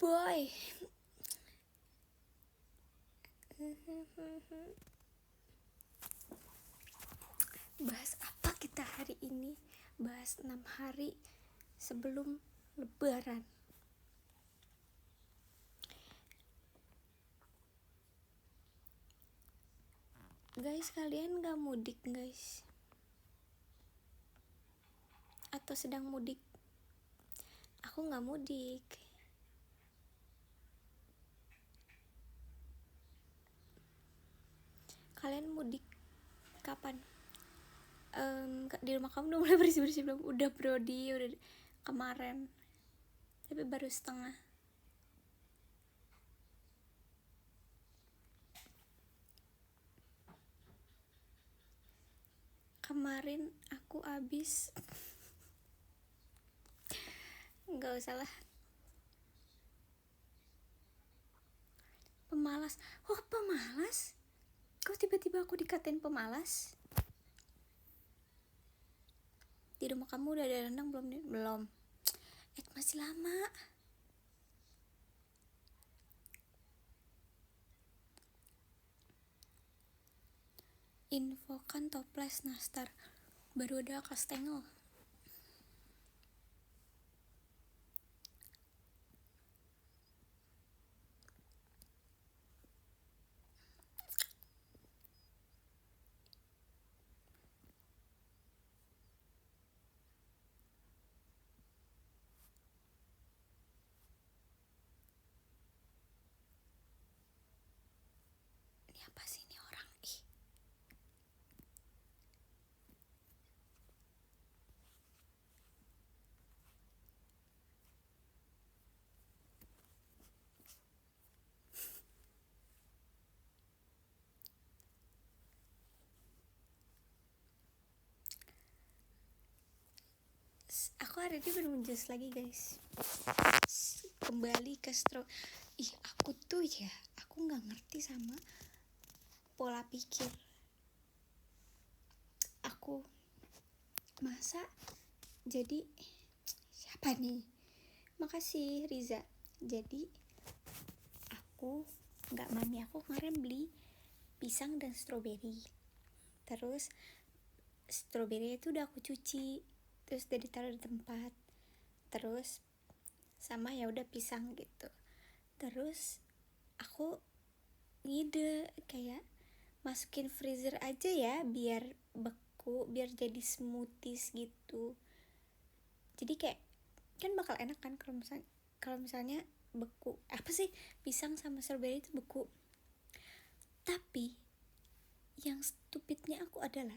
boy. Bahas apa kita hari ini? Bahas 6 hari sebelum Lebaran. Guys, kalian gak mudik guys? Atau sedang mudik? Aku gak mudik. Kalian mudik kapan? Di rumah kamu udah mulai bersih-bersih belum? Udah brody, udah kemarin. Tapi baru setengah. Kemarin aku abis nggak usah lah. Pemalas. Oh, pemalas? Kok tiba-tiba aku dikatain pemalas? Di rumah kamu udah ada rendang belum? Belum. Masih lama. Infokan toples nastar. Baru ada kastengel. Ini apa sih ini orang? Ih. Aku hari ini minum jus lagi guys. Kembali ke aku tuh ya, aku nggak ngerti sama pola pikir. Aku masa jadi siapa nih? Makasih Riza. Jadi aku kemarin beli pisang dan stroberi. Terus stroberi itu udah aku cuci, terus udah ditaruh di tempat. Terus sama ya udah pisang gitu. Terus aku ngide kayak masukin freezer aja ya biar beku, biar jadi smoothies gitu. Jadi kayak kan bakal enak kan kalau misalnya beku. Apa sih, pisang sama strawberry itu beku. Tapi yang stupidnya aku adalah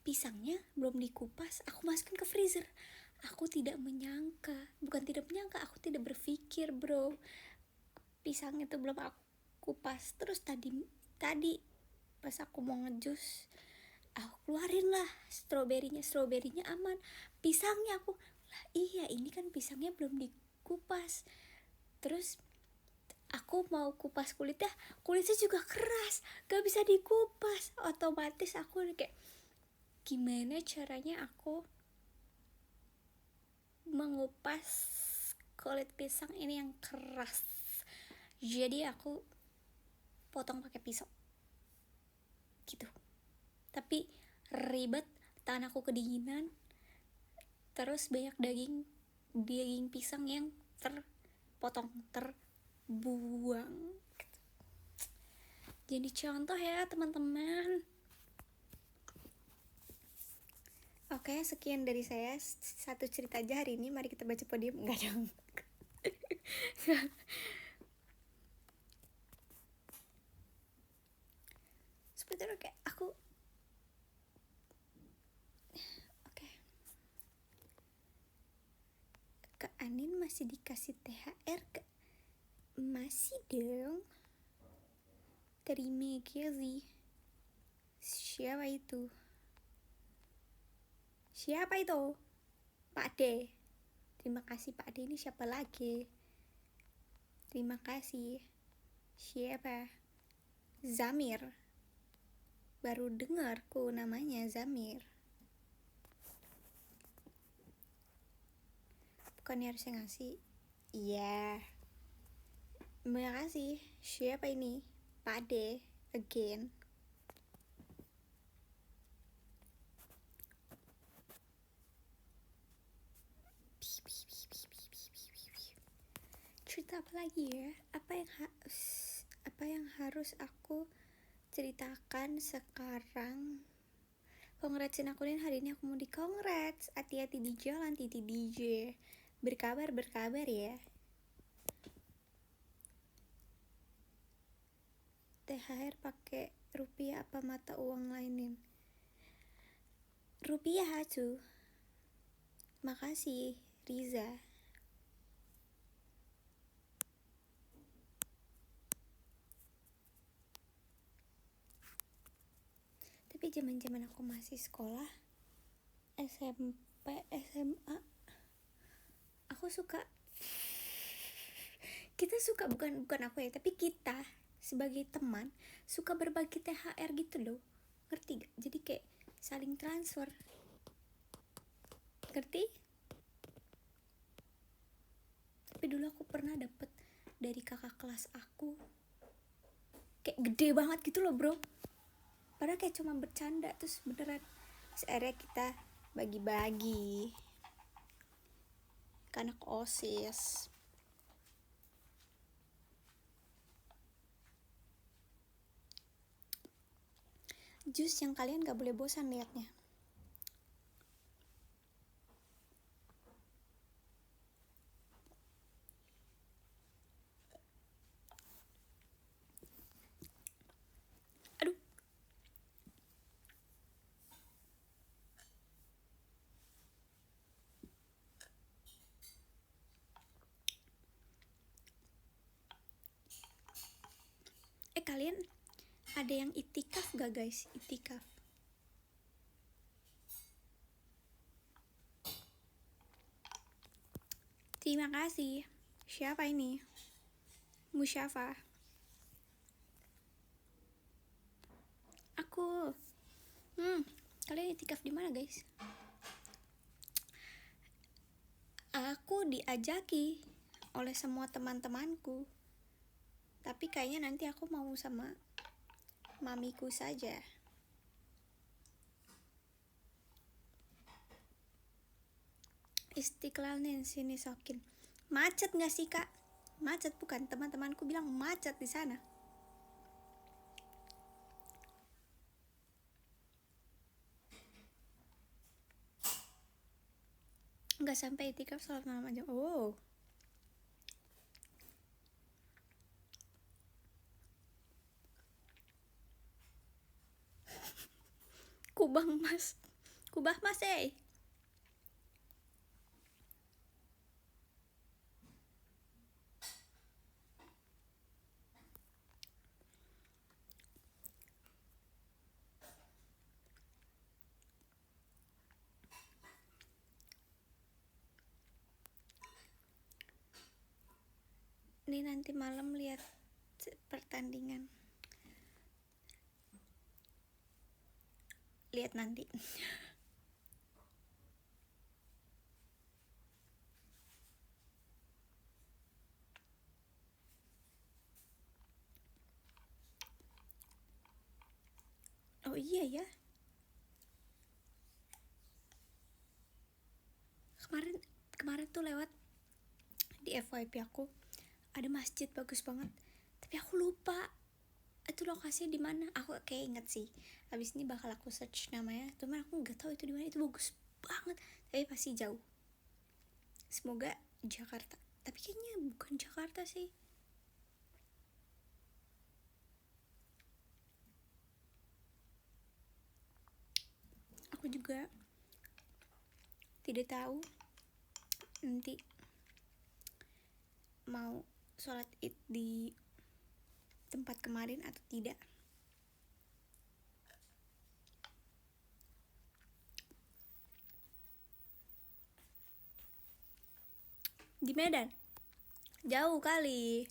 pisangnya belum dikupas, aku masukin ke freezer. Aku tidak menyangka, aku tidak berpikir bro, pisang itu belum aku kupas. Terus tadi pas aku mau ngejus, aku keluarin lah stroberinya aman, pisangnya aku lah, iya ini kan pisangnya belum dikupas. Terus aku mau kupas kulitnya juga keras, gak bisa dikupas. Otomatis aku kayak gimana caranya aku mengupas kulit pisang ini yang keras. Jadi aku potong pakai pisau gitu. Tapi ribet, tangan aku kedinginan. Terus banyak daging pisang yang terbuang. Jadi contoh ya teman-teman. Oke, sekian dari saya. Satu cerita aja hari ini. Mari kita baca podium. Enggak dong. Sebetulnya kayak aku Kak Anin masih dikasih THR gak? Masih dong. Terima kasih. Siapa itu? Pak D. Terima kasih Pak D. Ini siapa lagi? Terima kasih. Siapa? Zamir. Baru dengarku namanya Zamir. Bukannya harusnya ngasih? Iya. Makasih. Siapa ini? Pade again. Cerita apa lagi ya? Apa yang harus aku ceritakan sekarang? Kongratsin aku nih, hari ini aku mau di congrats. Hati-hati di jalan, Titi DJ. Berkabar ya. THR pakai rupiah apa mata uang lainin? Rupiah tuh. Makasih Riza. Tapi zaman aku masih sekolah, SMP, SMA, aku suka, kita suka, bukan aku ya, tapi kita sebagai teman suka berbagi THR gitu loh, ngerti gak? Jadi kayak saling transfer, ngerti? Tapi dulu aku pernah dapet dari kakak kelas aku, kayak gede banget gitu loh bro, padahal kayak cuma bercanda, terus beneran. Terus akhirnya kita bagi-bagi ke anak OSIS. Jus yang kalian gak boleh bosan liatnya. Aduh. Kalian ada yang itikaf gak guys? Itikaf. Terima kasih. Siapa ini? Musyafa. Aku. Kalian itikaf di mana guys? Aku diajaki oleh semua teman-temanku. Tapi kayaknya nanti aku mau sama mamiku saja. Istiqlal nih sini sokin. Macet nggak sih kak? Macet bukan? Teman-temanku bilang macet di sana. Nggak sampai itikaf sholat malam aja. Oh. Kubah mas Ini nanti malam lihat pertandingan. Lihat nanti. Oh iya ya. Kemarin tuh lewat di FYP aku ada masjid bagus banget. Tapi aku lupa itu lokasinya di mana. Aku kayak inget sih. Habis ini bakal aku search namanya. Cuman aku nggak tahu itu di mana. Itu bagus banget. Tapi pasti jauh. Semoga Jakarta. Tapi kayaknya bukan Jakarta sih. Aku juga tidak tahu nanti mau sholat id di tempat kemarin atau tidak. Di Medan jauh kali.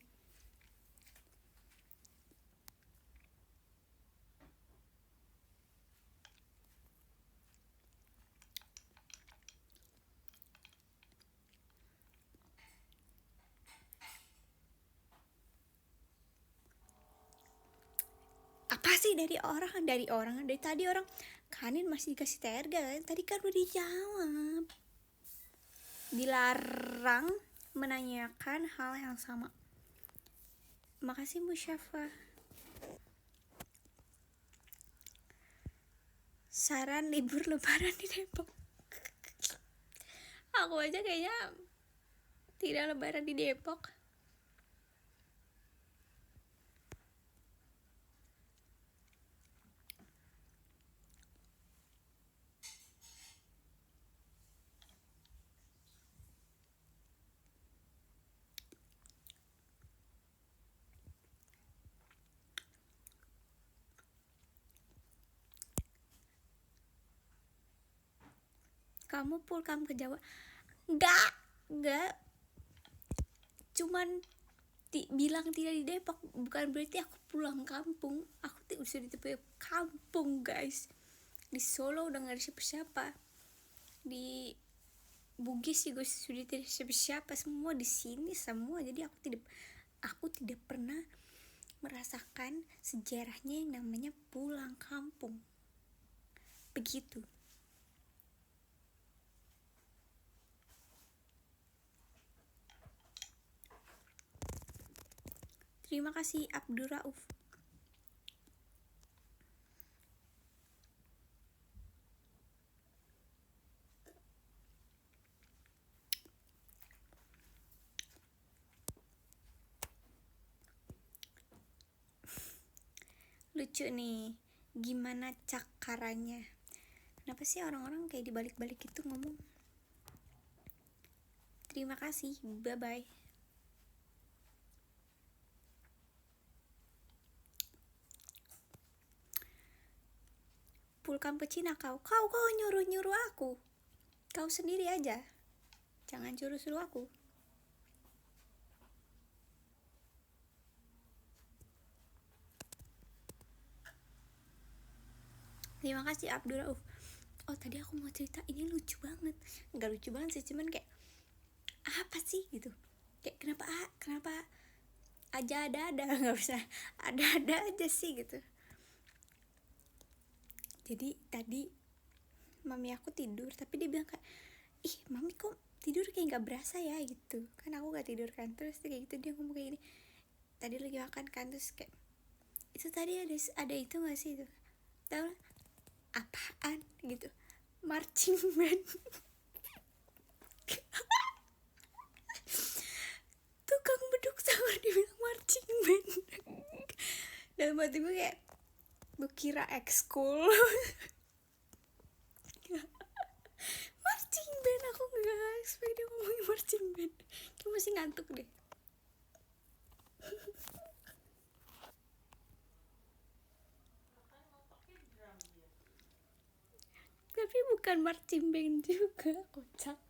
apa sih dari tadi orang kanin masih dikasih terga kan, tadi kan udah dijawab. Dilarang menanyakan hal yang sama. Makasih Bu Syafa. Saran libur lebaran di Depok. Aku aja kayaknya tidak lebaran di Depok. Kamu pulang ke Jawa? Enggak. Cuman bilang tidak di Depok bukan berarti aku pulang kampung. Aku sudah di tepi kampung, guys. Di Solo udah gak ada siapa-siapa. Di Bugis juga sudah tidak siapa-siapa, semua di sini semua. Jadi aku tidak pernah merasakan sejarahnya yang namanya pulang kampung. Begitu. Terima kasih Abdurrauf. Lucu nih, gimana cakarannya? Kenapa sih orang-orang kayak dibalik-balik itu ngomong? Terima kasih, bye-bye. Pulkam pecina kau nyuruh-nyuruh aku. Kau sendiri aja, jangan suruh-suruh aku. Terima kasih Abdurrauf. Oh tadi aku mau cerita, ini lucu banget. Gak lucu banget sih, cuman kayak apa sih gitu. Kayak kenapa aja ada nggak usah ada aja sih gitu. Jadi tadi mami aku tidur, tapi dia bilang kayak, ih mami kok tidur kayak nggak berasa ya gitu. Kan aku nggak tidur kan, terus kayak gitu dia ngomong kayak gini. Tadi lagi makan kan, terus kayak itu tadi ada itu nggak sih itu? Tahu apaan gitu? Marching band. Tukang beduk sahur dibilang marching band. Dalam hati gue kayak, gue kira ekskul. Marching band, aku gak expect dia ngomongin marching band. Kayak masih ngantuk deh. Tapi bukan marching band juga, kocak.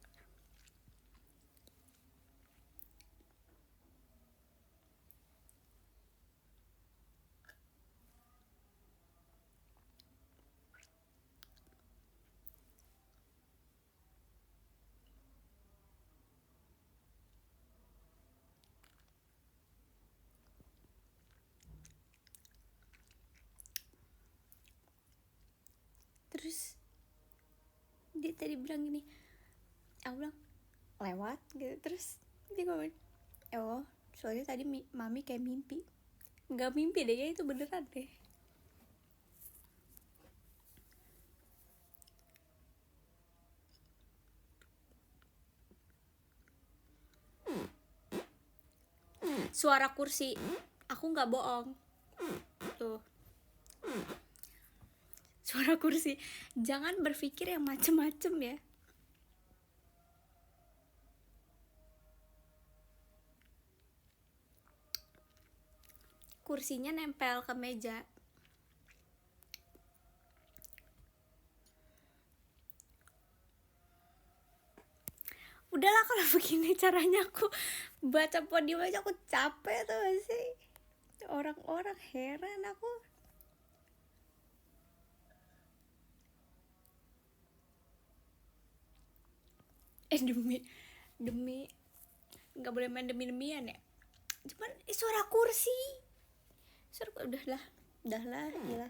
Terus dia tadi bilang gini, aku bilang lewat gitu, terus dia ngomong, oh soalnya tadi mami kayak mimpi. Nggak mimpi deh, itu beneran deh. Suara kursi, aku nggak bohong tuh. Suara kursi, jangan berpikir yang macem-macem ya. Kursinya nempel ke meja. Udahlah kalau begini caranya aku baca podium aja aku capek tuh sih. Orang-orang heran aku. Demi nggak boleh main demi-demian ya. Cuman suara kursi. Udahlah, Dah lah, gila.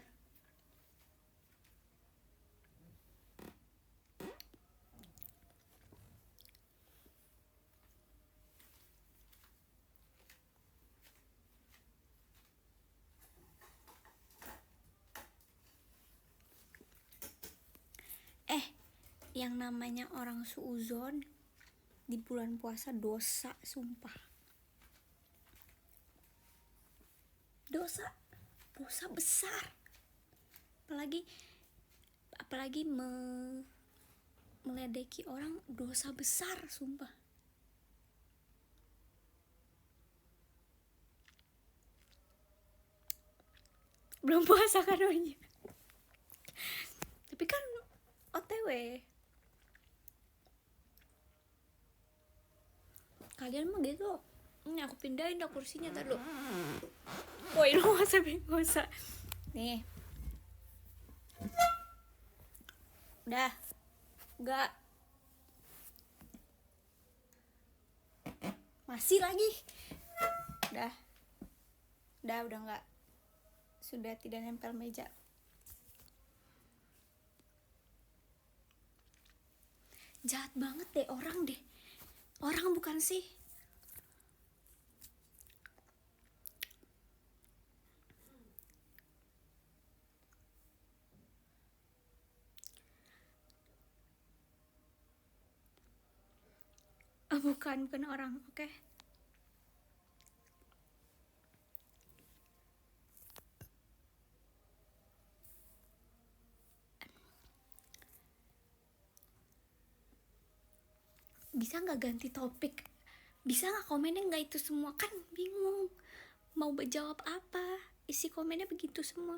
Yang namanya orang suuzon di bulan puasa dosa, sumpah. Dosa besar. Apalagi meledeki orang, dosa besar, sumpah. Belum puasa kan orangnya. Tapi kan OTW. Kalian mah gitu. Ini aku pindahin dah kursinya tadi lo. Woi, lu gak usah. Nih. Udah. Enggak. Masih lagi. Udah enggak. Sudah tidak nempel meja. Jahat banget deh orang deh. Orang bukan sih? Bukan orang, oke? Bisa nggak ganti topik? Bisa nggak komennya nggak itu semua? Kan bingung mau jawab apa, isi komennya begitu semua.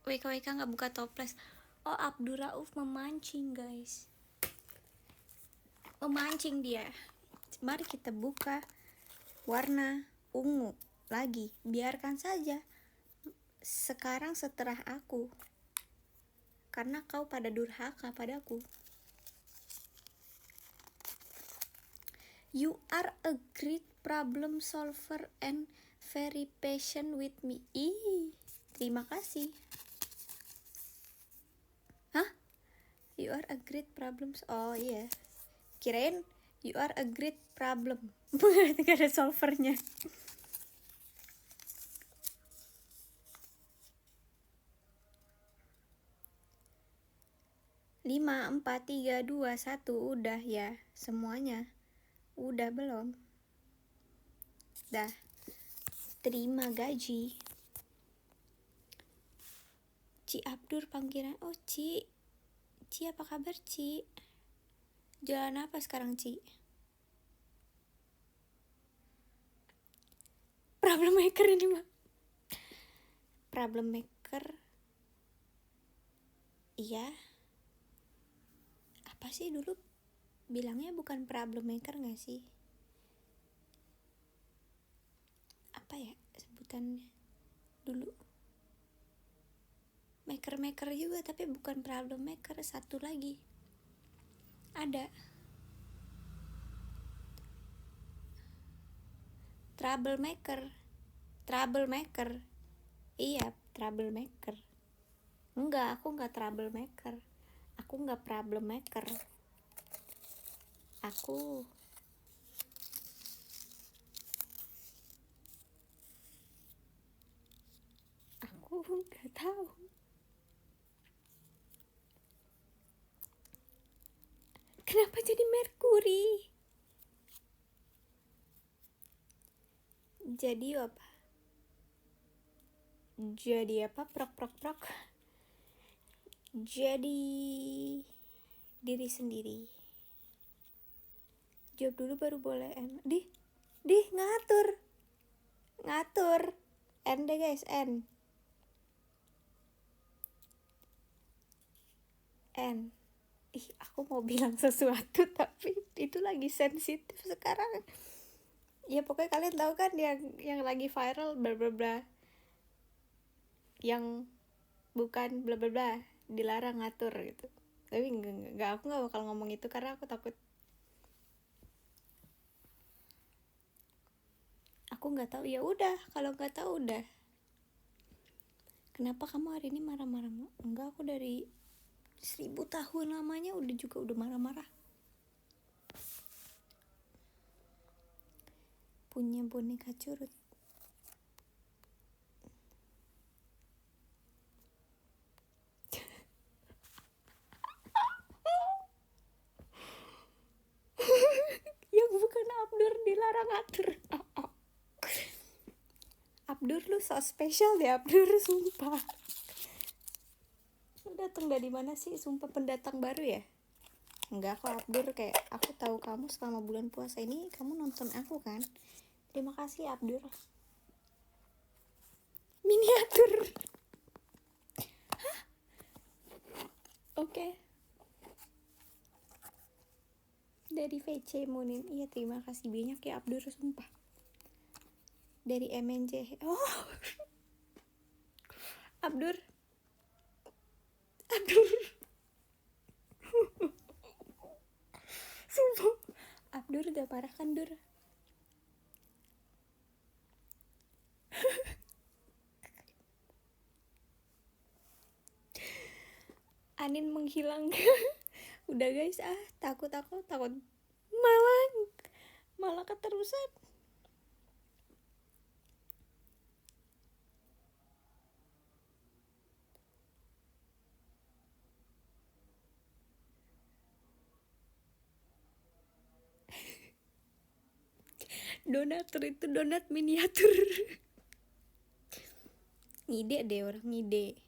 WKWK nggak buka toples. Oh, Abdurrauf memancing guys, memancing dia. Mari kita buka warna ungu lagi, biarkan saja sekarang setelah aku, karena kau pada durhaka padaku. You are a great problem solver and very patient with me. Terima kasih. Hah? You are a great problem. Oh iya. Kirain you are a great problem. Gak ada solvernya. Lima, 4, 3, 2, 1. Udah ya semuanya. Udah belum? Dah. Terima gaji. Ci Abdur panggilan. Oh Ci apa kabar Ci? Jalan apa sekarang Ci? Problem maker ini mah. Problem maker. Iya. Apa sih dulu bilangnya, bukan problem maker gak sih? Apa ya sebutannya dulu? Maker juga, tapi bukan problem maker. Satu lagi ada, troublemaker. Iya, troublemaker. Enggak, aku enggak troublemaker. Aku enggak problem maker. Aku enggak tahu. Kenapa jadi Merkuri? Jadi apa? Prok. Jadi diri sendiri. Jawab dulu baru boleh Di ngatur N deh guys, N. Aku mau bilang sesuatu tapi itu lagi sensitif sekarang. Ya pokoknya kalian tahu kan yang lagi viral bla bla bla. yang bukan bla bla bla, dilarang ngatur gitu. Tapi enggak, aku nggak bakal ngomong itu karena aku takut. Aku nggak tahu, ya udah, kalau nggak tahu udah. Kenapa kamu hari ini marah-marah? Enggak, aku dari 1000 tahun lamanya udah marah-marah. Punya boneka curut. Yang bukan Abdur dilarang atur. Abdur lu so spesial deh, Abdur, sumpah. Lu datang dari mana sih? Sumpah pendatang baru ya? Enggak kok Abdur, kayak aku tahu kamu selama bulan puasa ini kamu nonton aku kan. Terima kasih Abdur. Miniatur. Hah? Oke. Dari VC Munin. Iya, terima kasih banyak ya Abdur, sumpah. Dari MNJ. Oh. Abdur. Abdur. Sumpah. Abdur udah parah kan, Dur? Anin menghilang. Udah guys, takut malah keterusan. Donatur itu donat miniatur. Ngide deh orang, ngide.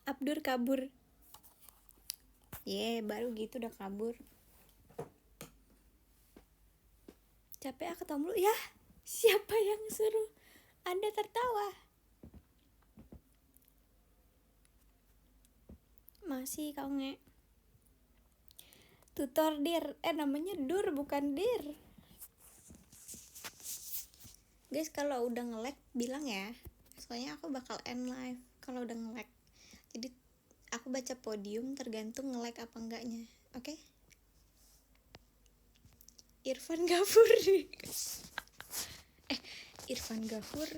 Abdur kabur. Baru gitu udah kabur. Capek ketemu lu. Ya, siapa yang suruh Anda tertawa? Masih kau nge. Tutor dir. Namanya Dur bukan dir. Guys, kalau udah nge-lag bilang ya. Soalnya aku bakal end live kalau udah nge-lag. Jadi aku baca podium tergantung nge-lag apa enggaknya. Oke? Irfan Ghafur. Irfan Ghafur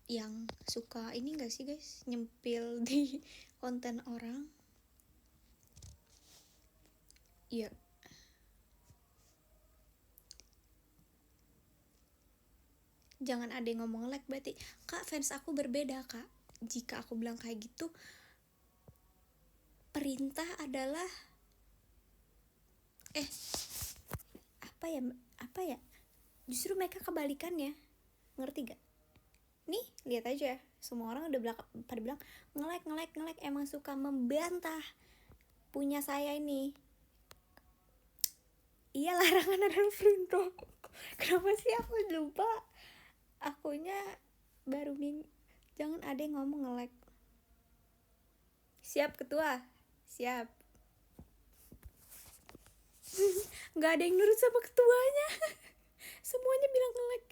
yang suka ini gak sih guys, nyempil di konten orang. Iya. Jangan ada yang ngomong like berarti. Kak, fans aku berbeda kak. Jika aku bilang kayak gitu, perintah adalah apa ya, justru mereka kebalikannya. Ngerti gak? Nih, lihat aja. Semua orang udah pada bilang nge-like, emang suka membantah punya saya ini. Iya, larangan adalah perintah. Kenapa sih aku lupa? Akunya baru jangan ada yang ngomong nge-like. Siap ketua, siap. Nggak ada yang nurut sama ketuanya. Semuanya bilang nge-like.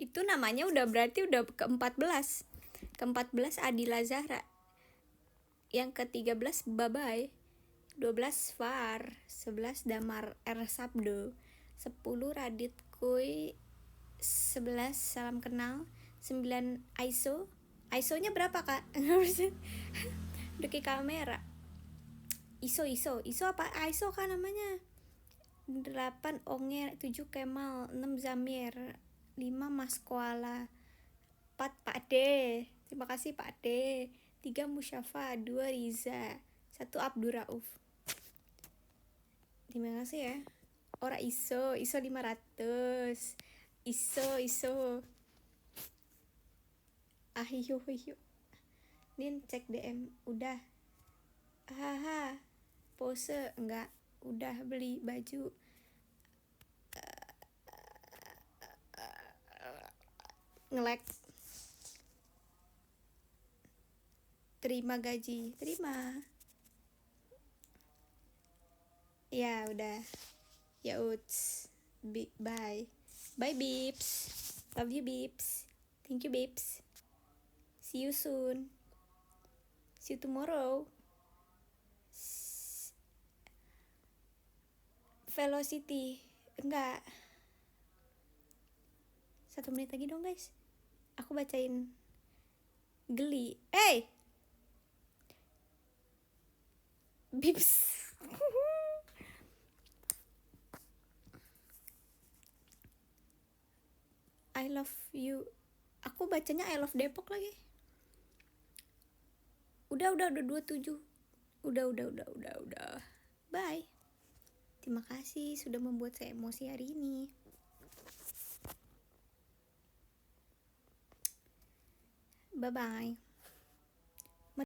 Itu namanya udah berarti udah ke-14. Ke-14 Adila Zahra. Yang ke-13 Babay. 12 Far. 11 Damar R Sabdo. 10 Radit Kuy. 11 Salam Kenal. 9 ISO. ISO-nya berapa kak? Deki kamera. ISO apa? ISO kan namanya. 8 Onger. 7 Kemal. 6 Zamir. 5 Mas Koala. 4 Pak D. Terima kasih Pak D. 3 Musyafa. 2 Riza. 1 Abdur Rauf. Terima kasih ya. Ora ISO 500. ISO. Hiu. Nin cek DM. Udah. Haha. Pose enggak. Udah beli baju. Nge-lag. terima gaji, terima. Ya udah, ya uts, bye, bye Bips, love you Bips, thank you Bips, see you soon, see you tomorrow. Velocity, enggak, 1 menit lagi dong guys, aku bacain Geli. Bips. I love you. Aku bacanya I love Depok lagi. Udah 27. Udah. Bye. Terima kasih sudah membuat saya emosi hari ini. Bye bye.